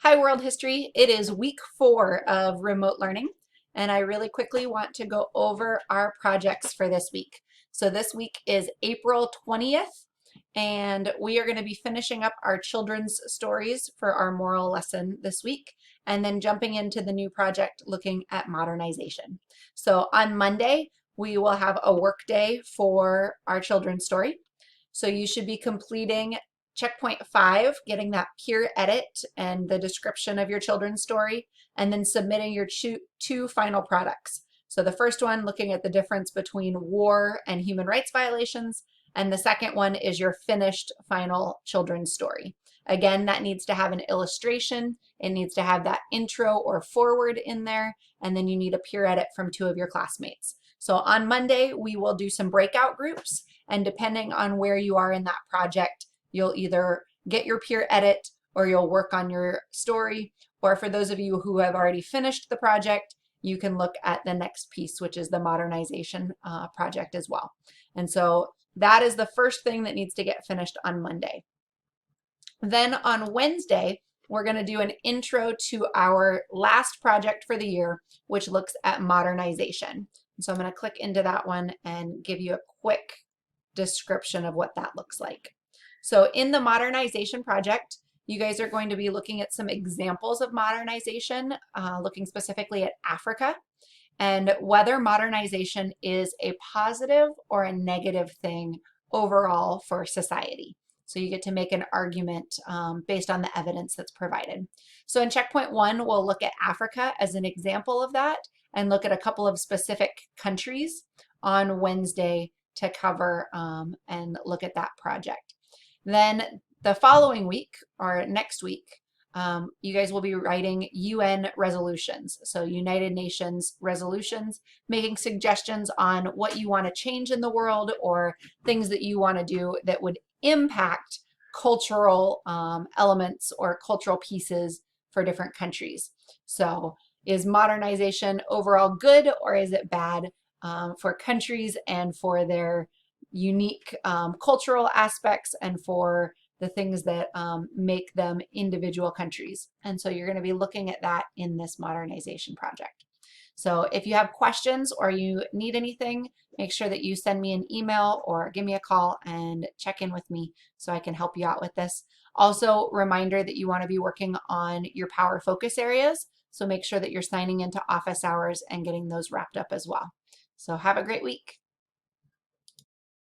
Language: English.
Hi World History. It is week 4 of remote learning, and I really quickly want to go over our projects for this week. So this week is April 20th, and we are going to be finishing up our children's stories for our moral lesson this week, and then jumping into the new project looking at modernization. So on Monday, we will have a work day for our children's story. So you should be completing checkpoint 5, getting that peer edit and the description of your children's story, and then submitting your two final products. So the first one, looking at the difference between war and human rights violations, and the second one is your finished final children's story. Again, that needs to have an illustration. It needs to have that intro or forward in there, and then you need a peer edit from 2 of your classmates. So on Monday, we will do some breakout groups, and depending on where you are in that project, you'll either get your peer edit or you'll work on your story. Or for those of you who have already finished the project, you can look at the next piece, which is the modernization project as well. And so that is the first thing that needs to get finished on Monday. Then on Wednesday, we're going to do an intro to our last project for the year, which looks at modernization. So I'm going to click into that one and give you a quick description of what that looks like. So in the modernization project, you guys are going to be looking at some examples of modernization, looking specifically at Africa, and whether modernization is a positive or a negative thing overall for society. So you get to make an argument based on the evidence that's provided. So in checkpoint 1, we'll look at Africa as an example of that and look at a couple of specific countries on Wednesday to cover and look at that project. Then the following week, or next week, you guys will be writing UN resolutions. So United Nations resolutions, making suggestions on what you want to change in the world or things that you want to do that would impact cultural elements or cultural pieces for different countries. So is modernization overall good or is it bad for countries and for their unique cultural aspects and for the things that make them individual countries? And so you're going to be looking at that in this modernization project. So if you have questions or you need anything, make sure that you send me an email or give me a call and check in with me so I can help you out with this. Also, reminder that you want to be working on your power focus areas. So make sure that you're signing into office hours and getting those wrapped up as well. So have a great week.